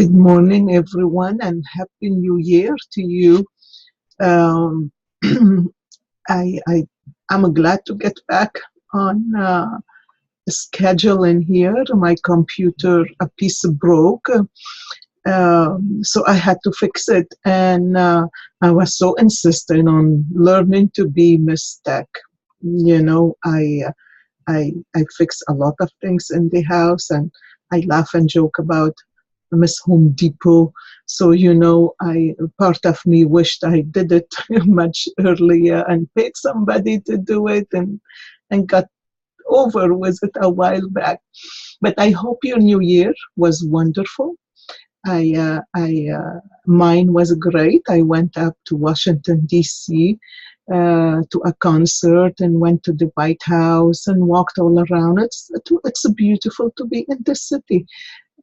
Good morning, everyone, and Happy New Year to you. Um, I I'm glad to get back on schedule in here. My computer a piece broke, so I had to fix it, and I was so insistent on learning to be Miss Tech. I fix a lot of things in the house, and I laugh and joke about Miss Home Depot. So I part of me wished I did it much earlier and paid somebody to do it and got over with it a while back. But I hope your new year was wonderful. Mine was great. I went up to Washington D.C. To a concert and went to the White House and walked all around. It's beautiful to be in the city.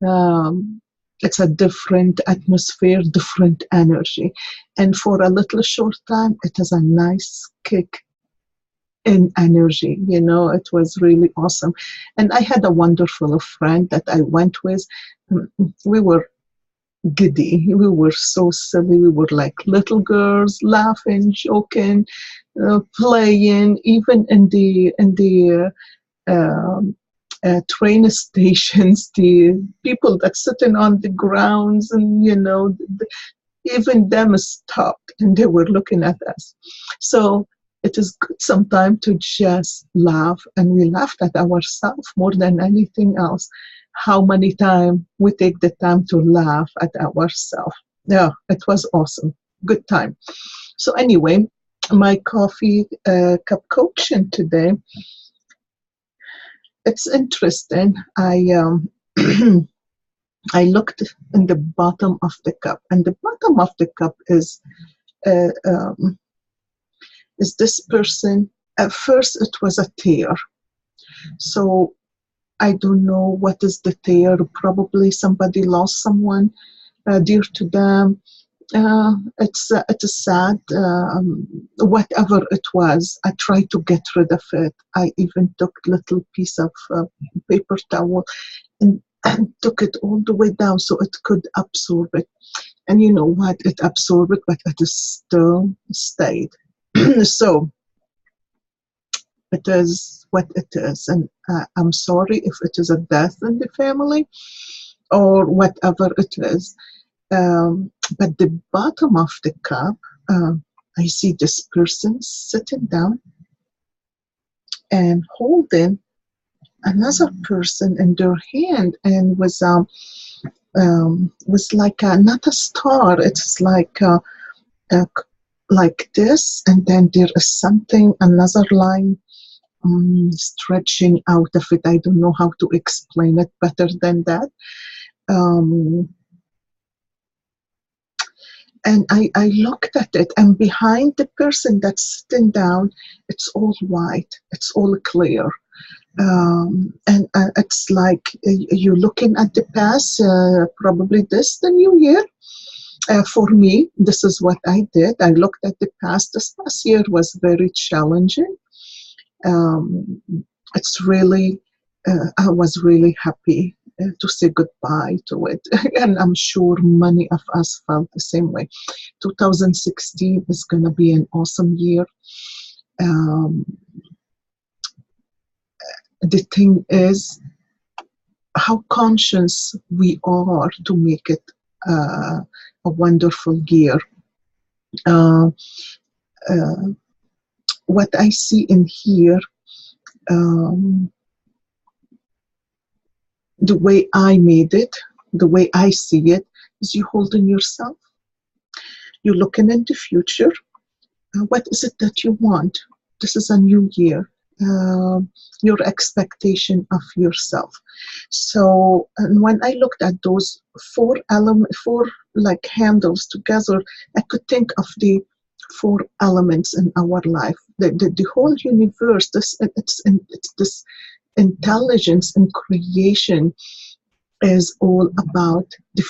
Um, it's a different atmosphere, different energy, and for a little short time, it has a nice kick in energy. It was really awesome, and I had a wonderful friend that I went with. We were giddy. We were so silly. We were like little girls, laughing, joking, playing. Even in the train stations, the people that sitting on the grounds, and even them stopped and they were looking at us. So it is good sometimes to just laugh, and we laughed at ourselves more than anything else. How many times we take the time to laugh at ourselves. Yeah, it was awesome. Good time. So anyway, my coffee cup coaching today, it's interesting. I looked in the bottom of the cup, and the bottom of the cup uh, um, is this person. At first, it was a tear. So I don't know what is the tear. Probably somebody lost someone dear to them. It's sad. Whatever it was, I tried to get rid of it. I even took little piece of paper towel and took it all the way down so it could absorb it. And you know what? It absorbed it, but it is still stayed. So it is what it is, and I'm sorry if it is a death in the family or whatever it is. But the bottom of the cup, uh, I see this person sitting down and holding another person in their hand, and was like not a star. It's uh, like this, and then there is something, another line stretching out of it. I don't know how to explain it better than that. Um, and I looked at it, and behind the person that's sitting down, it's all white, it's all clear. And it's like you're looking at the past, probably this the new year. For me, this is what I did. I looked at the past. This past year was very challenging. Um, it's really, I was really happy to say goodbye to it. And I'm sure many of us felt the same way. 2016 is going to be an awesome year. Um, the thing is how conscious we are to make it a wonderful year. Uh, uh, what I see in here, um, the way I made it, the way I see it, is you holding yourself. You're looking in the future. What is it that you want? This is a new year. Your expectation of yourself. So, and when I looked at those four like handles together, I could think of the four elements in our life. The whole universe. It's this intelligence and creation is all about the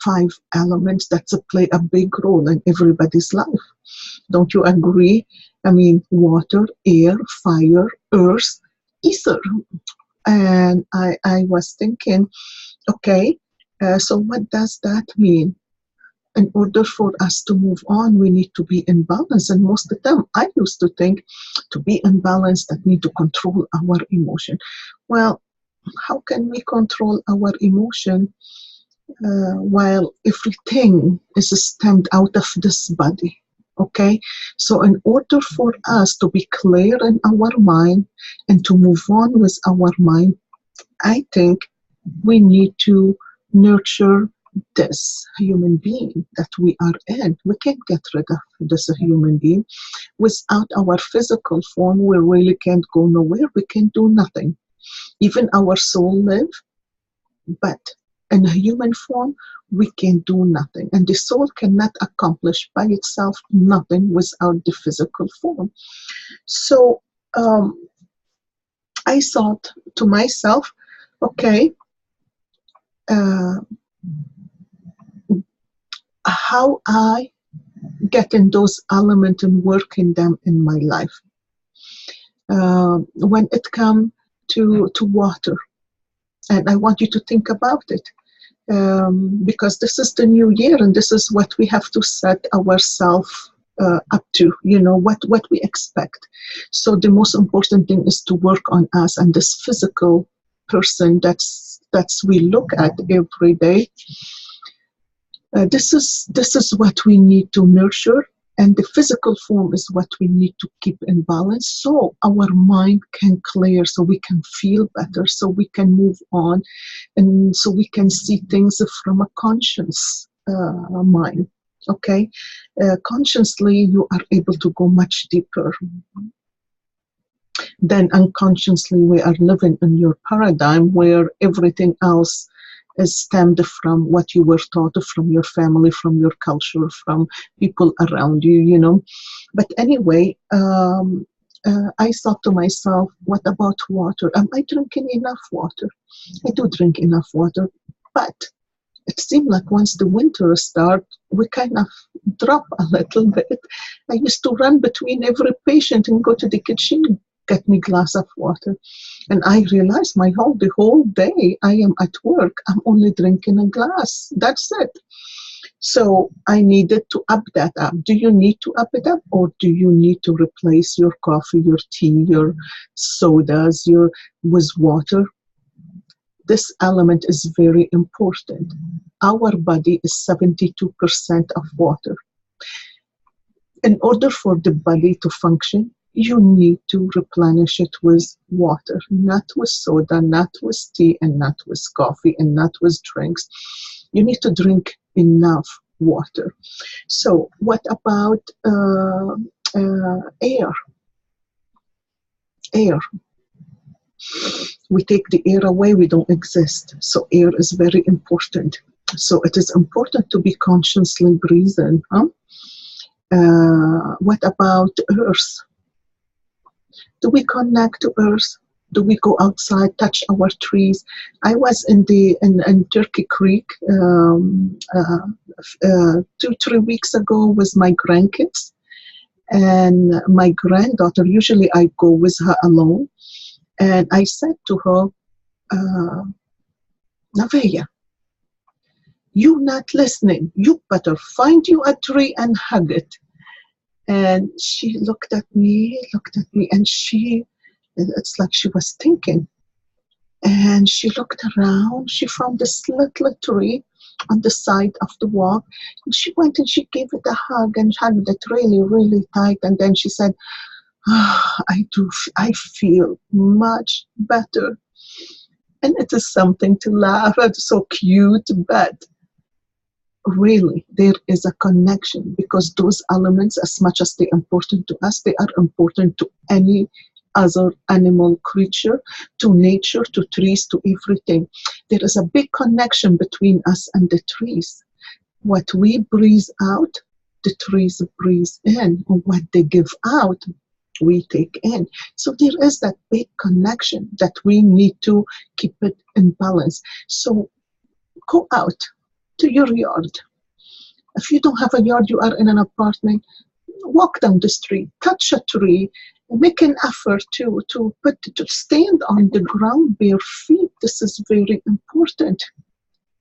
five elements that play a big role in everybody's life. Don't you agree? I mean, water, air, fire, earth, ether. And I was thinking, okay, So what does that mean? In order for us to move on, we need to be in balance. And most of the time, I used to think to be in balance, that need to control our emotion. Well, how can we control our emotion while everything is stemmed out of this body? Okay, so in order for us to be clear in our mind and to move on with our mind, I think we need to nurture this human being that we are in. We can't get rid of this human being. Without our physical form, we really can't go nowhere. We can do nothing. Even our soul live, but in a human form, we can do nothing. And the soul cannot accomplish by itself nothing without the physical form. So I thought to myself, okay, uh, how I get in those elements and work in them in my life. When it comes to water, and I want you to think about it, because this is the new year, and this is what we have to set ourselves up to, what we expect. So the most important thing is to work on us and this physical person that's we look at every day. This is what we need to nurture, and the physical form is what we need to keep in balance, so our mind can clear, so we can feel better, so we can move on, and so we can see things from a conscious mind. Okay, consciously you are able to go much deeper. Then unconsciously we are living in your paradigm where everything else is stemmed from what you were taught, from your family, from your culture, from people around you. But anyway, I thought to myself, what about water? Am I drinking enough water? I do drink enough water, but it seemed like once the winter started, we kind of drop a little bit. I used to run between every patient and go to the kitchen, get me a glass of water. And I realized the whole day I am at work, I'm only drinking a glass. That's it. So I needed to up that up. Do you need to up it up, or do you need to replace your coffee, your tea, your sodas, with water? This element is very important. Our body is 72% of water. In order for the body to function, you need to replenish it with water, not with soda, not with tea, and not with coffee, and not with drinks. You need to drink enough water. So what about air? Air. We take the air away, we don't exist. So air is very important. So it is important to be consciously breathing. What about earth? Do we connect to earth? Do we go outside, touch our trees? I was in Turkey Creek 2-3 weeks ago with my grandkids, and my granddaughter, usually I go with her alone, and I said to her, Nevaeh, you not listening, you better find you a tree and hug it. And she looked at me, and it's like she was thinking. And she looked around, she found this little tree on the side of the walk, and she went and she gave it a hug and hugged it really, really tight. And then she said, I feel much better. And it is something to laugh at, so cute, but really there is a connection, because those elements, as much as they're important to us, they are important to any other animal creature, to nature, to trees, to everything. There is a big connection between us and the trees. What we breathe out, the trees breathe in. What they give out, we take in. So there is that big connection that we need to keep it in balance. So go out to your yard. If you don't have a yard, you are in an apartment, walk down the street, touch a tree, make an effort to stand on the ground bare feet. This is very important.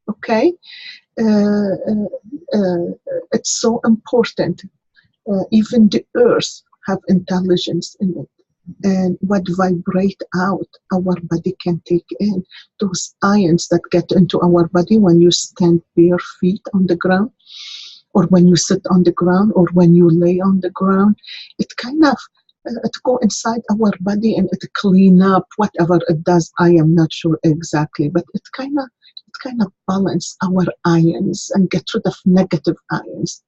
Okay, uh, uh, it's so important. Even the earth have intelligence in it, and what vibrate out our body can take in those ions that get into our body when you stand bare feet on the ground, or when you sit on the ground, or when you lay on the ground. It kind of it go inside our body and it clean up whatever it does. I am not sure exactly, but it kind of balance our ions and get rid of negative ions.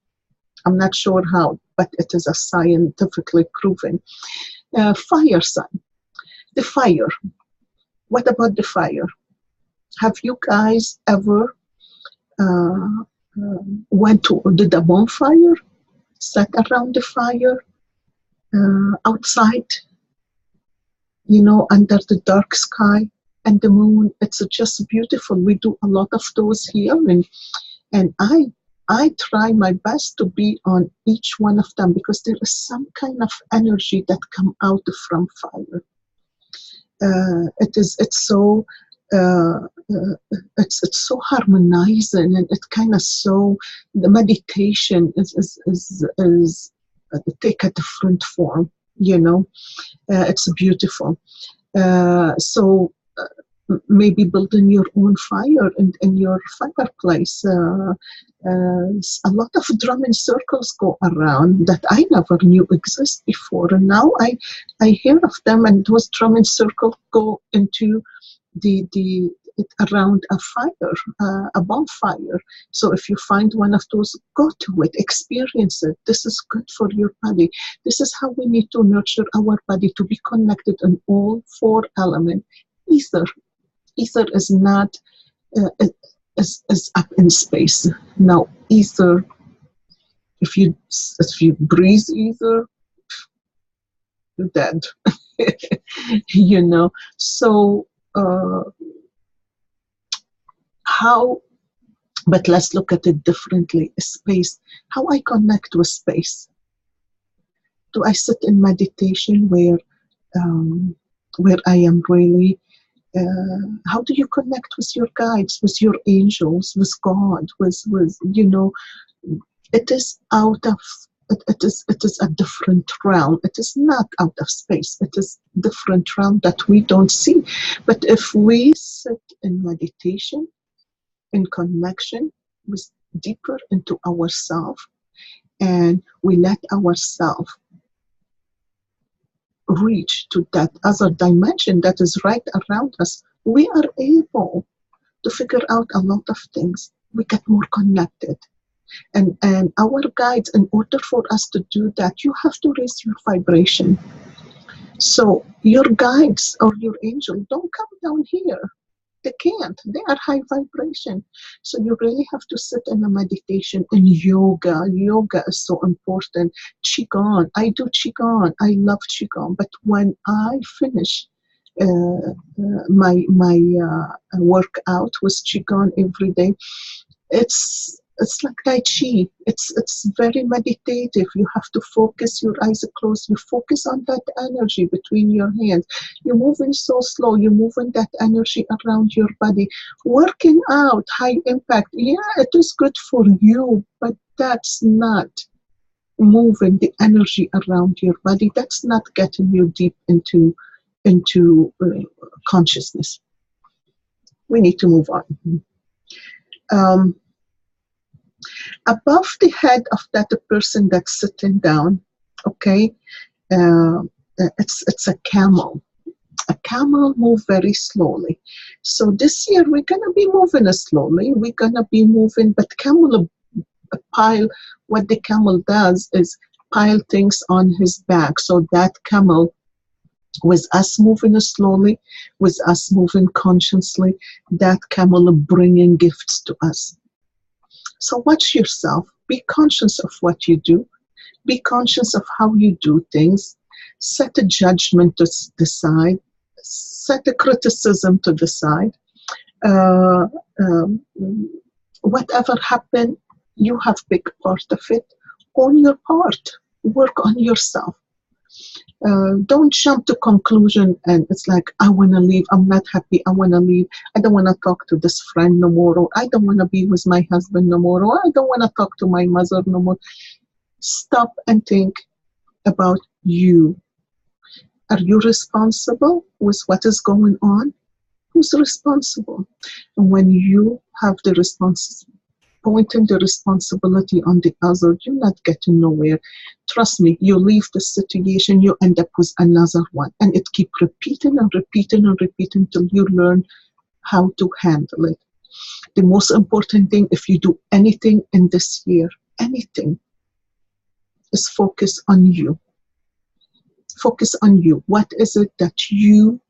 I'm not sure how, but it is a scientifically proven. Fire sign, the fire. What about the fire? Have you guys ever uh, went to did a bonfire, sat around the fire outside, under the dark sky and the moon? It's just beautiful. We do a lot of those here, and I try my best to be on each one of them because there is some kind of energy that come out from fire. It's so uh, it's so harmonizing, and it kind of so the meditation is take a different form. It's beautiful. So maybe building your own fire in your fireplace. A lot of drumming circles go around that I never knew exist before, and now I hear of them. And those drumming circles go into the around a fire, a bonfire. So if you find one of those, go to it, experience it. This is good for your body. This is how we need to nurture our body to be connected in all four elements. Ether is not is up in space. Now ether, if you breathe ether, you're dead. So how, but let's look at it differently. Space, how I connect with space. Do I sit in meditation where I am really how do you connect with your guides, with your angels, with God, with it is out of it is a different realm. It is not out of space. It is different realm that we don't see. But if we sit in meditation, in connection with deeper into ourselves, and we let ourselves reach to that other dimension that is right around us, we are able to figure out a lot of things. We get more connected. And our guides, in order for us to do that, you have to raise your vibration. So your guides or your angel don't come down here. They can't. They are high vibration. So you really have to sit in a meditation. And yoga is so important. Qigong, I do Qigong. I love Qigong. But when I finish my workout with Qigong every day, it's like Tai Chi. It's very meditative. You have to focus, your eyes are closed. You focus on that energy between your hands. You're moving so slow. You're moving that energy around your body. Working out, high impact. Yeah, it is good for you, but that's not moving the energy around your body. That's not getting you deep into consciousness. We need to move on. Above the head of that person that's sitting down, okay, it's a camel. A camel move very slowly. So this year we're gonna be moving slowly. We're gonna be moving, but camel pile. What the camel does is pile things on his back. So that camel, with us moving slowly, with us moving consciously, that camel bringing gifts to us. So watch yourself. Be conscious of what you do. Be conscious of how you do things. Set a judgment to the side. Set a criticism to the side. Whatever happened, you have big part of it. Own your part. Work on yourself. Don't jump to conclusion and it's like, I want to leave, I'm not happy, I want to leave, I don't want to talk to this friend no more, or I don't want to be with my husband no more, or I don't want to talk to my mother no more. Stop and think about you. Are you responsible with what is going on? Who's responsible? And when you have the responsibility, pointing the responsibility on the other, you're not getting nowhere. Trust me, you leave the situation, you end up with another one. And it keeps repeating and repeating and repeating till you learn how to handle it. The most important thing, if you do anything in this year, anything, is focus on you. Focus on you. What is it that you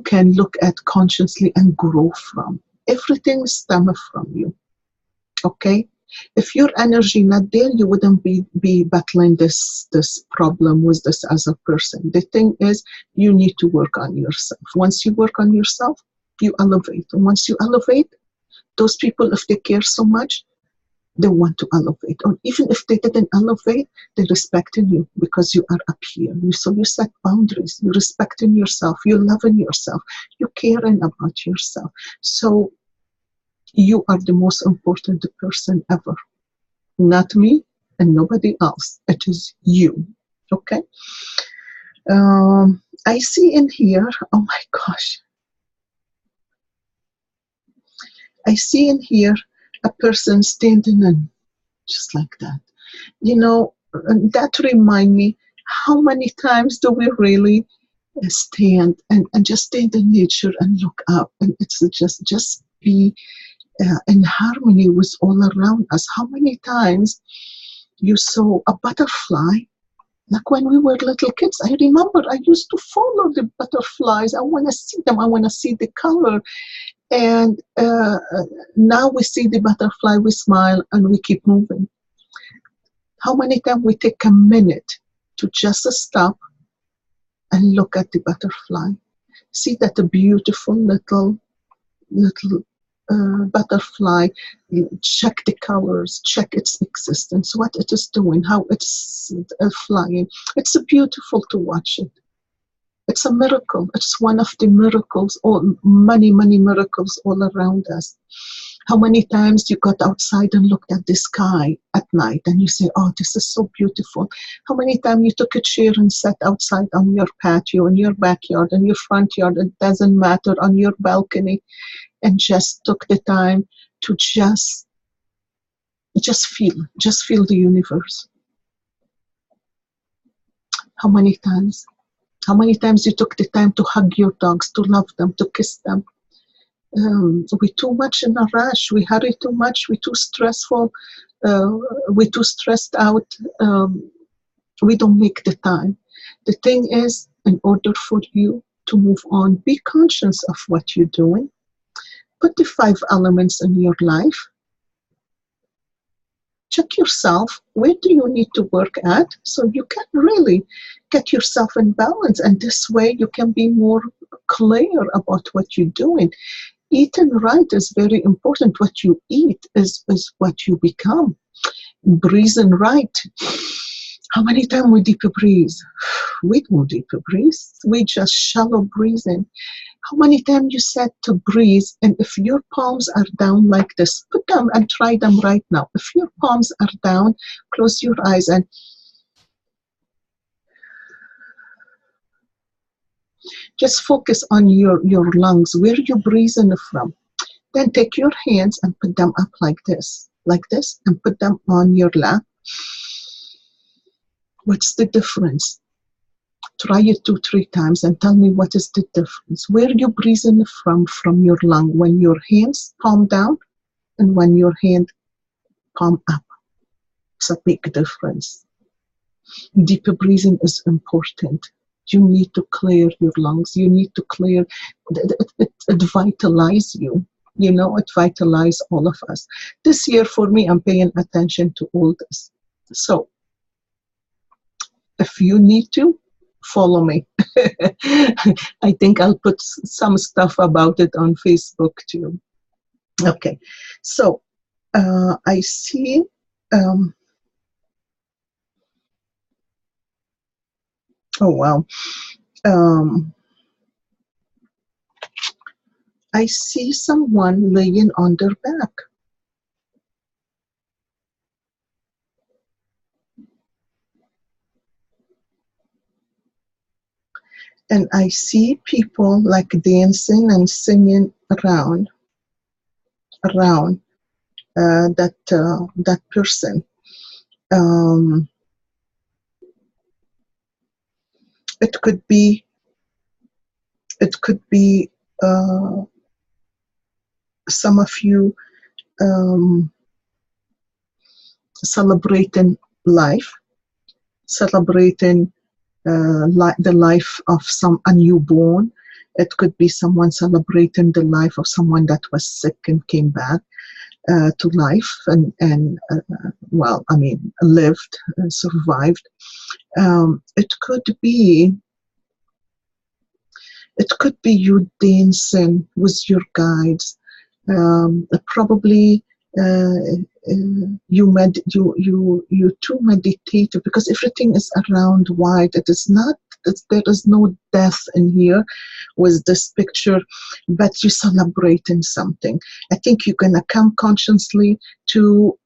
can look at consciously and grow from? Everything stems from you. Okay? If your energy not there, you wouldn't be battling this problem with this other person. The thing is, you need to work on yourself. Once you work on yourself, you elevate. And once you elevate, those people, if they care so much, they want to elevate. Or even if they didn't elevate, they're respecting you because you are up here. So you set boundaries. You're respecting yourself. You're loving yourself. You're caring about yourself. So you are the most important person ever. Not me and nobody else. It is you. Okay? I see in here, oh my gosh. I see in here a person standing in just like that. You know, that remind me, how many times do we really stand and just stand in nature and look up, and it's just be in harmony with all around us. How many times you saw a butterfly, like when we were little kids? I remember I used to follow the butterflies. I want to see them. I want to see the color. And now we see the butterfly, we smile, and we keep moving. How many times we take a minute to just stop and look at the butterfly? See that a beautiful little butterfly, check the colors, check its existence, what it is doing, how it's flying. It's beautiful to watch it. It's a miracle. It's one of the miracles, or many, many miracles all around us. How many times you got outside and looked at the sky at night and you say, oh, this is so beautiful. How many times you took a chair and sat outside on your patio, in your backyard, in your front yard, it doesn't matter, on your balcony, and just took the time to just feel the universe. How many times? How many times you took the time to hug your dogs, to love them, to kiss them? We're too much in a rush. We hurry too much. We're too stressful. We're too stressed out. We don't make the time. The thing is, in order for you to move on, be conscious of what you're doing. Put the 5 elements in your life. Check yourself. Where do you need to work at so you can really get yourself in balance? And this way you can be more clear about what you're doing. Eating right is very important. What you eat is what you become. Breathing right. How many times we deep breathe? We don't deep breathe. We just shallow breathing. How many times you said to breathe, and if your palms are down like this, put them and try them right now. If your palms are down, close your eyes and just focus on your lungs, where you're breathing from. Then take your hands and put them up like this, and put them on your lap. What's the difference? Try it 2-3 times and tell me what is the difference. Where you breathing from your lung, when your hands palm down and when your hand palm up. It's a big difference. Deeper breathing is important. You need to clear your lungs. You need to clear, it vitalizes you. You know, it vitalizes all of us. This year for me, I'm paying attention to all this. So, if you need to, follow me. I think I'll put some stuff about it on Facebook too. Okay, so I see Oh, wow. Um, I see someone laying on their back. And I see people like dancing and singing around that person. Um, it could be it could be uh, some of you um, celebrating life, celebrating the life of a newborn. It could be someone celebrating the life of someone that was sick and came back to life and well, I mean, lived, survived. It could be you dancing with your guides. Probably you too meditative because everything is around white. It is not. There is no death in here with this picture, but you celebrating something. I think you're gonna come consciously to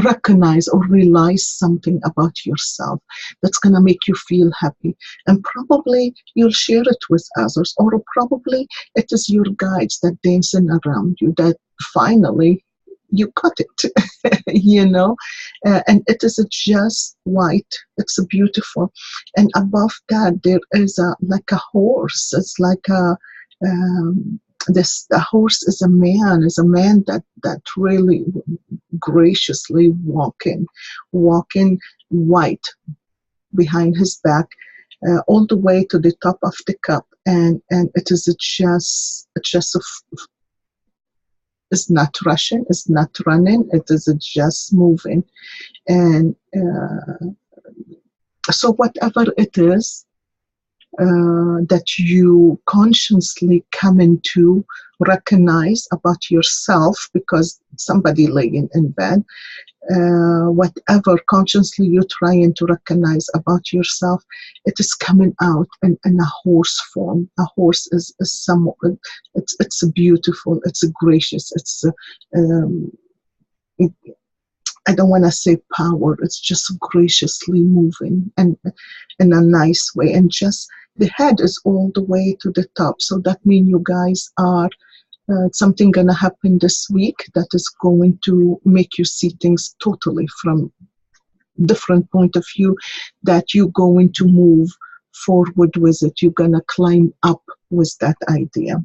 recognize or realize something about yourself that's going to make you feel happy, and probably you'll share it with others, or probably it is your guides that dancing around you that finally you got it. And it is just white. It's beautiful, and above that there is like a horse. It's like the horse is a man that really graciously walking white behind his back, all the way to the top of the cup, and it is just it's not rushing, it's not running, it is just moving, and so whatever it is that you consciously come into recognize about yourself, because somebody laying in bed, whatever consciously you're trying to recognize about yourself, it is coming out in a horse form. A horse is somewhat, it's beautiful, it's gracious, it's it, I don't want to say power, it's just graciously moving and in a nice way. And just the head is all the way to the top. So that means you guys are something going to happen this week that is going to make you see things totally from different point of view, that you're going to move forward with it. You're going to climb up with that idea.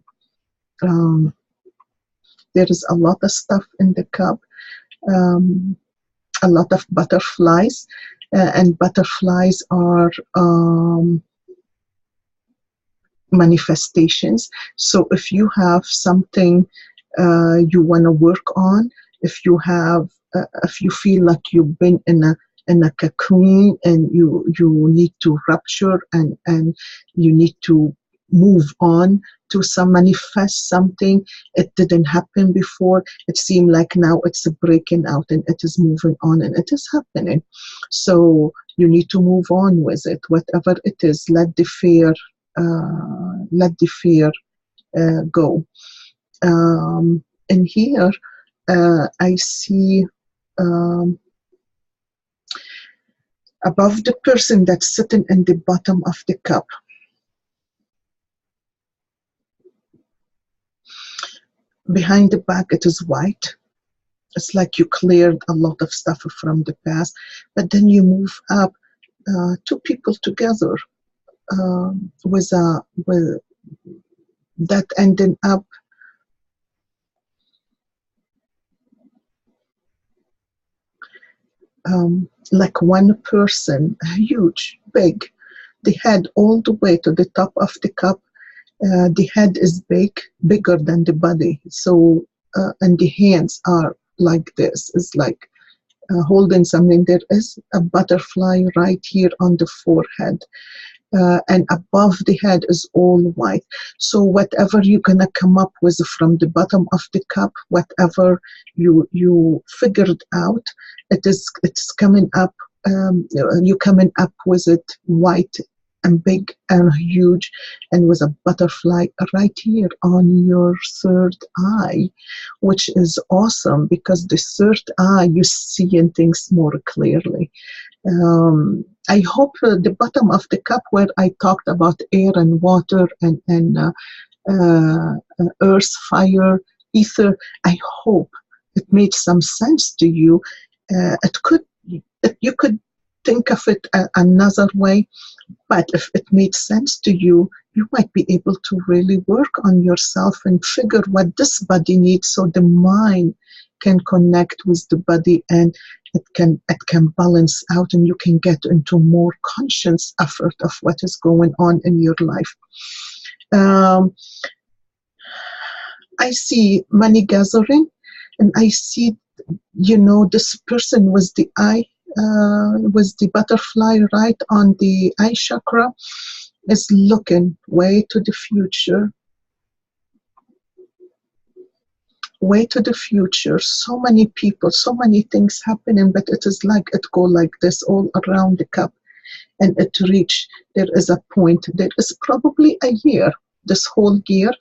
There is a lot of stuff in the cup. A lot of butterflies, and butterflies are manifestations. So if you have something you want to work on, if you feel like you've been in a cocoon and you need to rupture and you need to move on to manifest something, it didn't happen before, it seemed like now it's breaking out and it is moving on and it is happening. So you need to move on with it, whatever it is. Let the fear go. And here I see above the person that's sitting in the bottom of the cup, behind the back it is white. It's like you cleared a lot of stuff from the past, but then you move up, two people together with that ending up like one person, huge, big, the head all the way to the top of the cup. The head is bigger than the body. So, and the hands are like this. It's like holding something. There is a butterfly right here on the forehead. And above the head is all white. So whatever you're gonna come up with from the bottom of the cup, whatever you figured out, it's coming up you coming up with it white and big and huge, and with a butterfly right here on your third eye, which is awesome because the third eye, you seeing things more clearly. I hope the bottom of the cup where I talked about air and water and earth, fire, ether, I hope it made some sense to you. You could think of it another way, but if it made sense to you, you might be able to really work on yourself and figure what this body needs, so the mind can connect with the body and it can balance out, and you can get into more conscious effort of what is going on in your life. I see money gathering, and I see, this person with the eye, with the butterfly right on the eye chakra, is looking way to the future. Way to the future. So many people, so many things happening, but it is like it go like this all around the cup, and it reach. There is a point. There is probably a year. This whole year,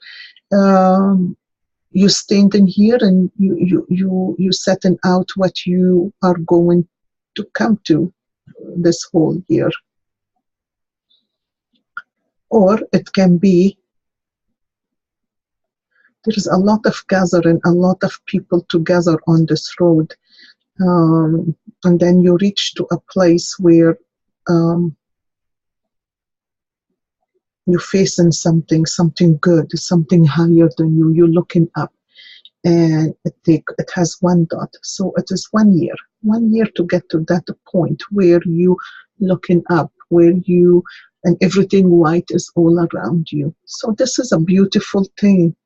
you standing here and you setting out what you are going to come to this whole year. Or it can be there's a lot of gathering, a lot of people together on this road, and then you reach to a place where you're facing something good, something higher than you. You're looking up, and it has one dot, so it is 1 year. 1 year to get to that point where you looking up, where you and everything white is all around you. So this is a beautiful thing.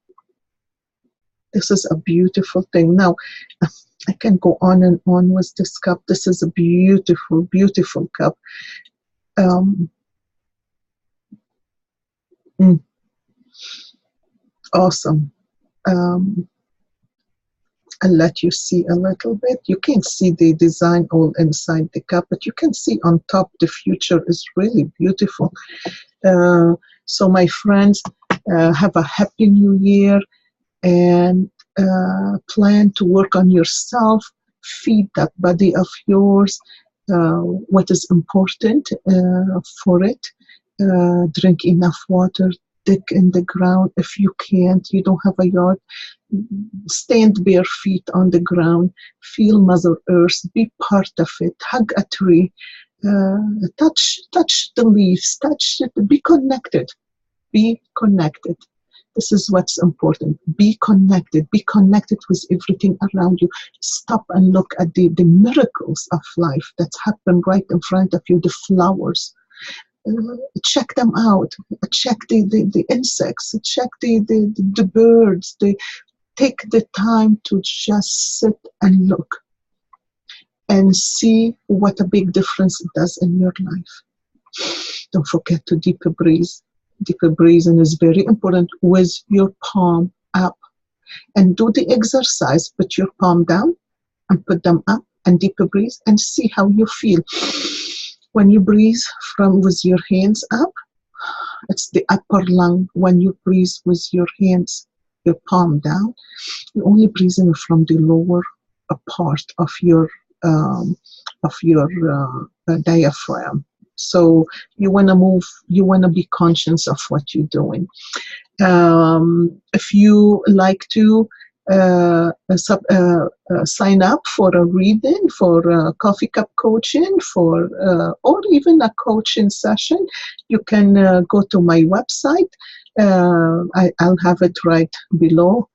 This is a beautiful thing. Now, I can go on and on with this cup. This is a beautiful, beautiful cup. Awesome. I'll let you see a little bit. You can't see the design all inside the cup, but you can see on top the future is really beautiful. So my friends, have a happy new year, and plan to work on yourself. Feed that body of yours what is important for it. Drink enough water. Dig in the ground. If you can't, you don't have a yard, stand bare feet on the ground. Feel Mother Earth. Be part of it. Hug a tree. Touch the leaves. Touch it. Be connected. Be connected. This is what's important. Be connected. Be connected with everything around you. Stop and look at the miracles of life that's happened right in front of you. The flowers. Check them out. Check the insects. Check the birds. Take the time to just sit and look and see what a big difference it does in your life. Don't forget to deeper breathe. Deeper breathing is very important with your palm up. And do the exercise. Put your palm down and put them up and deeper breathe and see how you feel. When you breathe with your hands up, it's the upper lung. When you breathe with your hands, your palm down, you're only breathing from the lower part of your diaphragm. So you want to move, you want to be conscious of what you're doing. If you like to sign up for a reading, for a coffee cup coaching, or even a coaching session, you can go to my website. I'll have it right below.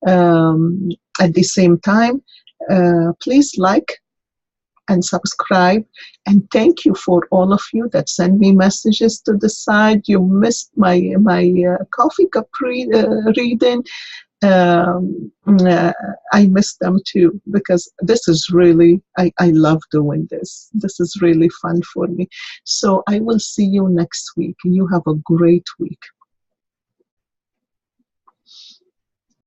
At the same time, please like and subscribe, and thank you for all of you that send me messages to the side. You missed my coffee cup reading. I miss them too, because this is really, I love doing this. This is really fun for me. So I will see you next week. You have a great week.